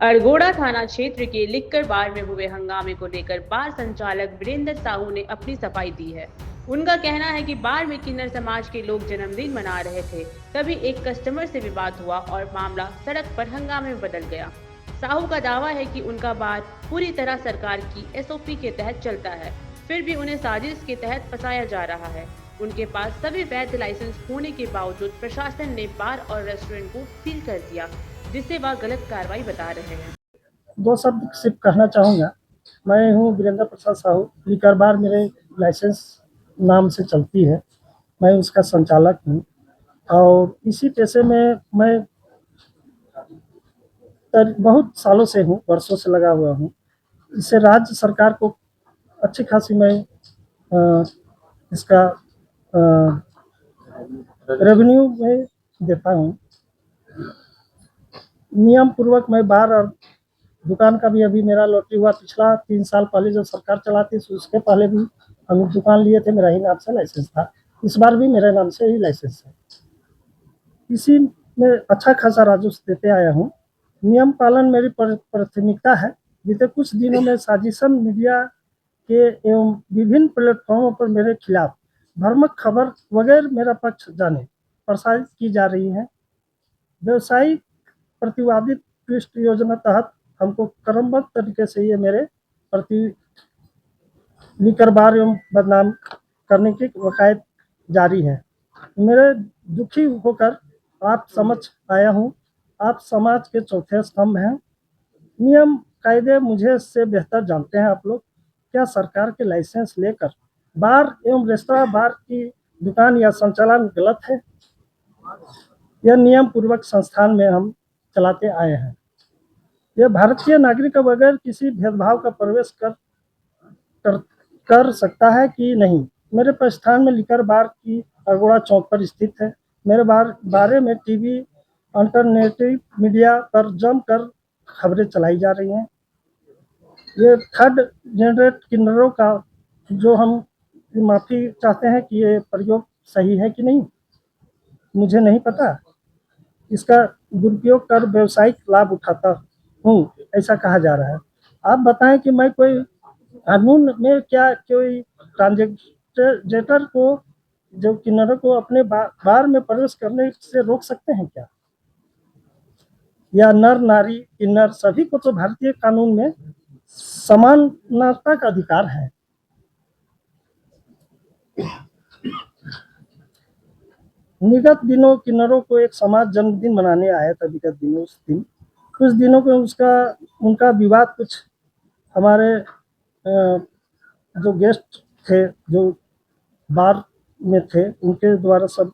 अरगोड़ा थाना क्षेत्र के लिक्कर बार में हुए हंगामे को लेकर बार संचालक वीरेंद्र साहू ने अपनी सफाई दी है। उनका कहना है कि बार में किन्नर समाज के लोग जन्मदिन मना रहे थे, तभी एक कस्टमर से विवाद हुआ और मामला सड़क पर हंगामे में बदल गया। साहू का दावा है कि उनका बार पूरी तरह सरकार की एसओपी के तहत चलता है, फिर भी उन्हें साजिश के तहत फंसाया जा रहा है। उनके पास सभी वैध लाइसेंस होने के बावजूद प्रशासन ने बार और रेस्टोरेंट को सील कर दिया, जिसे वह गलत कार्रवाई बता रहे हैं। दो शब्द सिर्फ कहना चाहूँगा। मैं हूँ वीरेंद्र प्रसाद साहू। लिकर बार मेरे लाइसेंस नाम से चलती है। मैं उसका संचालक हूँ और इसी पेशे में मैं बहुत सालों से हूँ, वर्षों से लगा हुआ हूँ। इससे राज्य सरकार को अच्छी खासी मैं इसका रेवेन्यू में देता हूँ। नियम पूर्वक मैं बार और दुकान का भी अभी मेरा लॉटरी हुआ। पिछला 3 साल पहले जब सरकार चलाती थी उसके पहले भी हम दुकान लिए थे, मेरा ही नाम से लाइसेंस था। इस बार भी मेरे नाम से ही लाइसेंस है। इसी में अच्छा खासा राजस्व देते आया हूँ। नियम पालन मेरी प्राथमिकता है। बीते कुछ दिनों में साजिशन मीडिया के एवं विभिन्न प्लेटफॉर्मों पर मेरे खिलाफ भ्रामक खबर वगैरह मेरा पक्ष जाने प्रसारित की जा रही है। व्यवसायिक प्रतिवादी ट्विस्ट योजना तहत हमको क्रमबद्ध तरीके से ये मेरे प्रति लिकर बार एवं बदनाम करने की वकायत जारी है। मेरे दुखी होकर आप समक्ष आया हूँ। आप समाज के चौथे स्तंभ हैं। नियम कायदे मुझे से बेहतर जानते हैं आप लोग। क्या सरकार के लाइसेंस लेकर बार एवं रेस्तरां बार की दुकान या संचालन गलत है? यह नियम पूर्वक संस्थान में हम चलाते आए हैं। यह भारतीय नागरिक बगैर किसी भेदभाव का प्रवेश कर सकता है कि नहीं? मेरे प्रस्थान में लिकर बार की अरगोड़ा चौक पर स्थित है। मेरे बारे में टीवी अल्टरनेटिव मीडिया पर जमकर खबरें चलाई जा रही हैं। ये थर्ड जनरेट किन्नरों का जो हम माफ़ी चाहते हैं कि ये प्रयोग सही है कि नहीं मुझे नहीं पता। इसका दुरुपयोग कर व्यवसायिक लाभ उठाता हूँ ऐसा कहा जा रहा है। आप बताएं कि मैं कोई कानून में क्या कोई ट्रांजेक्टर को जो किन्नरों को अपने बार में प्रवेश करने से रोक सकते हैं क्या? या नर नारी किन्नर सभी को तो भारतीय कानून में समानता का अधिकार है। निगत दिनों किन्नरों को एक समाज जन्मदिन मनाने आया था। विगत दिनों उस दिन कुछ दिनों को उनका विवाद कुछ हमारे जो गेस्ट थे जो बार में थे उनके द्वारा सब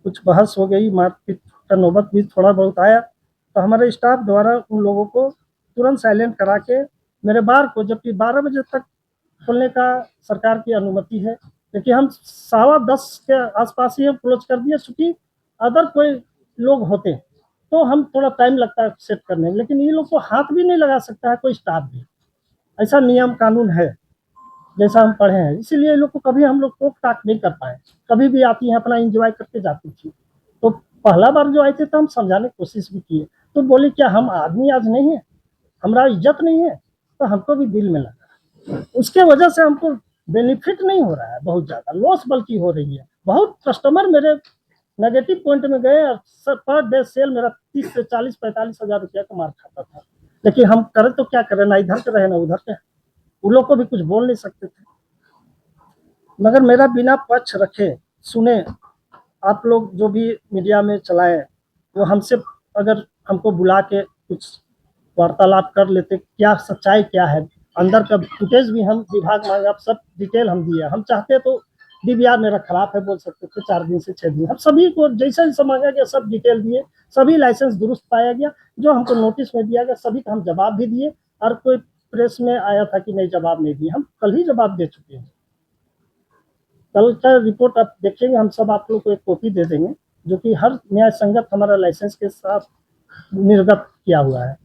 कुछ बहस हो गई, मारपीट का नौबत भी थोड़ा बहुत आया। तो हमारे स्टाफ द्वारा उन लोगों को तुरंत साइलेंट करा के मेरे बार को, जबकि 12 बजे तक खोलने का सरकार की अनुमति है, लेकिन हम 10:15 के आसपास ही हम क्लोज कर दिए। चूँकि अदर कोई लोग होते तो हम थोड़ा टाइम लगता है सेट करने में, लेकिन ये लोग को हाथ भी नहीं लगा सकता है कोई स्टाफ भी। ऐसा नियम कानून है जैसा हम पढ़े हैं। इसीलिए लोग को कभी हम लोग टोक टाक नहीं कर पाए। कभी भी आती हैं अपना एंजॉय करके जाती थी। तो पहला बार जो आए थे तो हम समझाने की कोशिश भी किए, तो बोली क्या हम आदमी आज नहीं है, हमारा इज्जत नहीं है? तो हमको भी दिल में लगा। उसके वजह से हमको बेनिफिट नहीं हो रहा है, बहुत ज़्यादा लॉस बल्कि हो रही है। बहुत कस्टमर मेरे नेगेटिव पॉइंट में गए और पर डे सेल मेरा 30 से 40-45 हज़ार रुपया का मार खाता था। लेकिन हम करें तो क्या करें, ना इधर के रहे ना उधर के। उन लोग को भी कुछ बोल नहीं सकते थे। मगर मेरा बिना पक्ष रखे सुने आप लोग जो भी मीडिया में चलाए वो हमसे अगर हमको बुला के कुछ वार्तालाप कर लेते, क्या सच्चाई क्या है, अंदर का फुटेज भी हम विभाग मांगे, आप सब डिटेल हम दिए। हम चाहते तो डीवीआर मेरा खराब है बोल सकते थे, 4 दिन से 6 दिन। हम सभी को जैसा जैसा मांगा गया सब डिटेल दिए। सभी लाइसेंस दुरुस्त पाया गया, जो हमको नोटिस में दिया गया सभी का हम जवाब भी दिए। और कोई प्रेस में आया था कि नहीं जवाब नहीं दिए, हम कल ही जवाब दे चुके हैं। कल का रिपोर्ट आप देखेंगे, हम सब आप लोग को एक कॉपी दे देंगे जो कि हर न्याय संगत हमारा लाइसेंस के साथ निर्गत किया हुआ है।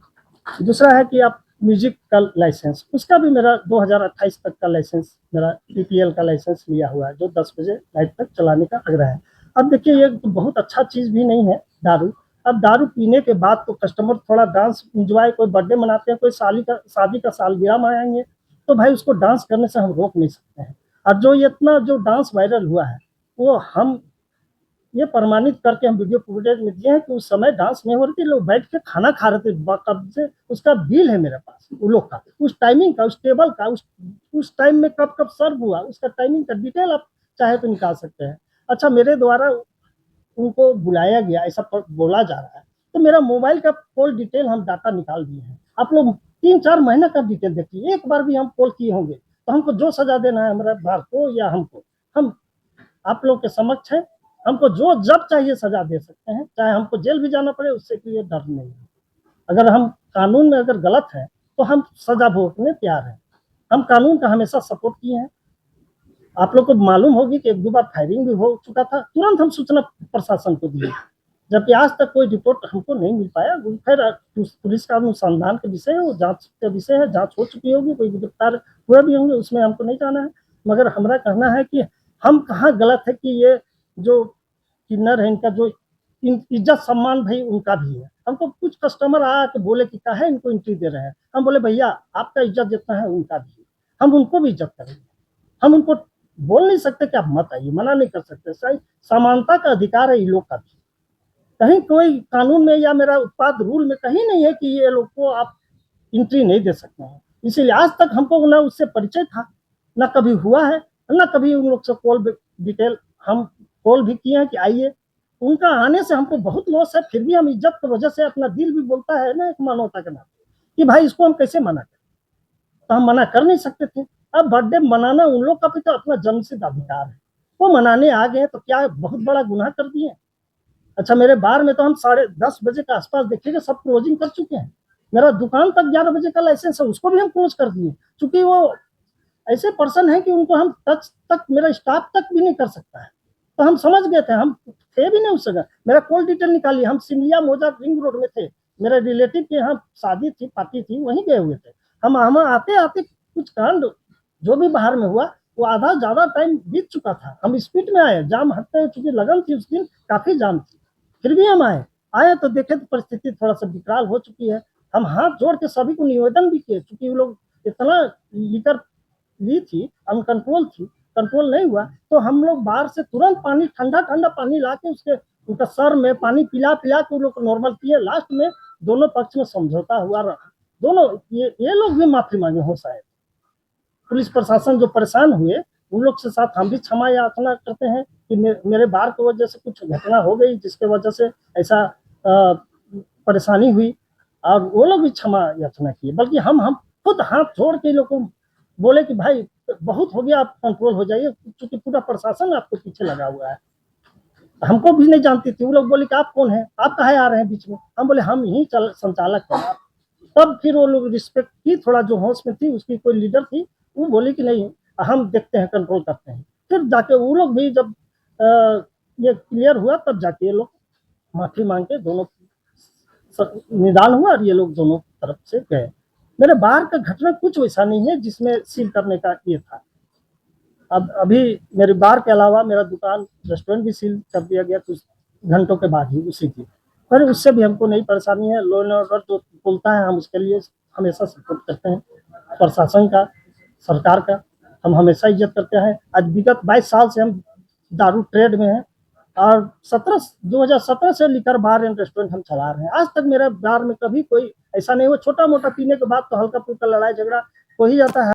दूसरा है कि आप म्यूजिक का लाइसेंस, उसका भी मेरा 2028 तक का लाइसेंस, मेरा पीपीएल का लाइसेंस लिया हुआ है जो 10 बजे नाइट तक चलाने का आग्रह है। अब देखिए ये तो बहुत अच्छा चीज़ भी नहीं है दारू, अब दारू पीने के बाद तो कस्टमर थोड़ा डांस इंजॉय, कोई बर्थडे मनाते हैं, कोई शादी का सालगिरह मनाएंगे, तो भाई उसको डांस करने से हम रोक नहीं सकते हैं। और जो ये इतना जो डांस वायरल हुआ है, वो हम ये प्रमाणित करके हम वीडियो फुटेज में दिए हैं कि उस समय डांस नहीं हो रही थी, लोग बैठ के खाना खा रहे थे कब से। उसका बिल है मेरे पास उन लोग का, उस टाइमिंग का, उस टेबल का, उस टाइम में कब कब सर्व हुआ, उसका टाइमिंग का डिटेल आप चाहे तो निकाल सकते हैं। अच्छा, मेरे द्वारा उनको बुलाया गया ऐसा बोला जा रहा है, तो मेरा मोबाइल का कॉल डिटेल हम डाटा निकाल दिए हैं। आप लोग 3-4 महीने का डिटेल देखिए, एक बार भी हम कॉल किए होंगे तो हमको जो सजा देना है हमारे बार को या हमको, हम आप लोग के समक्ष है। हमको जो जब चाहिए सजा दे सकते हैं, चाहे हमको जेल भी जाना पड़े, उससे कोई डर नहीं है। अगर हम कानून में अगर गलत है तो हम सजा भुगतने तैयार हैं। हम कानून का हमेशा सपोर्ट किए हैं। आप लोग को मालूम होगी कि 1-2 बार फायरिंग भी हो चुका था, तुरंत हम सूचना प्रशासन को दिए, जबकि आज तक कोई रिपोर्ट हमको नहीं मिल पाया। खैर, पुलिस का अनुसंधान का विषय है, वो जांच का विषय है, जांच हो चुकी होगी, कोई गिरफ्तार हुए भी होंगे, उसमें हमको नहीं जाना है। मगर हमारा कहना है कि हम कहाँ गलत है कि ये जो किन्नर है, इनका जो इज्जत सम्मान भाई उनका भी है। हमको कुछ कस्टमर आया कि बोले कि काहे इनको एंट्री दे रहे हैं, हम बोले भैया आपका इज्जत जितना है उनका भी है, हम उनको भी इज्जत करेंगे। हम उनको बोल नहीं सकते कि आप मत आइए, मना नहीं कर सकते। सही समानता का अधिकार है इन लोग का भी। कहीं कोई कानून में या मेरा उत्पाद रूल में कहीं नहीं है कि ये लोग को आप एंट्री नहीं दे सकते हैं। इसीलिए आज तक हमको ना उससे परिचय था, ना कभी हुआ है, ना कभी उन लोग से कॉल डिटेल हम कॉल भी किए हैं कि आइए। उनका आने से हमको बहुत लॉस है, फिर भी हम इज्जत की वजह से, अपना दिल भी बोलता है ना एक मानवता के नाते, कि भाई इसको हम कैसे मना करें, तो हम मना कर नहीं सकते थे। अब बर्थडे मनाना उन लोग का भी तो अपना जन्मसिद्ध अधिकार है, वो मनाने आ गए तो क्या बहुत बड़ा गुनाह कर दिए। अच्छा, मेरे बार में तो हम 10:30 बजे के आसपास देखिएगा सब क्लोजिंग कर चुके हैं। मेरा दुकान तक 11 बजे का लाइसेंस है, उसको भी हम क्लोज कर दिए, क्योंकि वो ऐसे पर्सन है कि उनको हम टच तक, मेरा स्टाफ तक भी नहीं कर सकता है। तो हम समझ गए थे, हम थे भी नहीं उस जगह। मेरा कॉल डिटेल निकालिए, हम सिमलिया मोजा रिंग रोड में थे, मेरे रिलेटिव के यहाँ शादी थी, पार्टी थी, वहीं गए हुए थे। हम आते आते कुछ कांड जो भी बाहर में हुआ, वो आधा ज्यादा टाइम बीत चुका था। हम स्पीड में आए, जाम हटते हुए, चूंकि लगन थी उस दिन, काफी जाम थी, फिर भी हम आए। आए तो देखे तो परिस्थिति थोड़ा सा विकराल हो चुकी है। हम हाथ जोड़ के सभी को निवेदन भी किए, चूंकि वो लोग इतना लीकर ली थी, अनकंट्रोल थी, कंट्रोल नहीं हुआ, तो हम लोग बाहर से तुरंत पानी, ठंडा ठंडा पानी ला के उसके उनका सर में पानी पिला पिला के लोग नॉर्मल किए। लास्ट में दोनों पक्ष में समझौता हुआ रहा। दोनों ये लोग भी माफी मांगे हो शायद। पुलिस प्रशासन जो परेशान हुए, उन लोग के साथ हम भी क्षमा याचना करते हैं कि मेरे बार की वजह से कुछ घटना हो गई, जिसके वजह से ऐसा परेशानी हुई, और वो लोग भी क्षमा याचना किए। बल्कि हम खुद हाथ जोड़ के लोग को बोले कि भाई बहुत हो गया, आप कंट्रोल हो जाइए, क्योंकि पूरा प्रशासन आपके पीछे लगा हुआ है। हमको भी नहीं जानती थी, वो लोग बोले कि आप कौन है, आप कहाँ आ रहे हैं बीच में। हम बोले हम ही संचालक हैं। तब फिर वो लोग रिस्पेक्ट की, थोड़ा जो होश में थी, उसकी कोई लीडर थी, वो बोली कि नहीं हम देखते हैं, कंट्रोल करते हैं। फिर जाके वो लोग भी जब ये क्लियर हुआ, तब जाके ये लोग माफी मांग के दोनों निदान हुआ, और ये लोग दोनों तरफ से गए। मेरे बाहर का घटना कुछ वैसा नहीं है जिसमें सील करने का ये था। अब अभी मेरे बार के अलावा मेरा दुकान, रेस्टोरेंट भी सील कर दिया गया कुछ घंटों के बाद ही, उसी की। पर उससे भी हमको नहीं परेशानी है। लॉ एंड ऑर्डर जो बोलता है, हम उसके लिए हमेशा सपोर्ट करते हैं। प्रशासन का, सरकार का हम हमेशा इज्जत करते हैं। आज विगत 22 साल से हम दारू ट्रेड में हैं, और 2017 से लिकर बार एंड रेस्टोरेंट हम चला रहे हैं। आज तक मेरे बार में कभी कोई ऐसा नहीं हुआ। छोटा मोटा पीने के बाद तो हल्का फुल्का लड़ाई झगड़ा हो ही जाता है।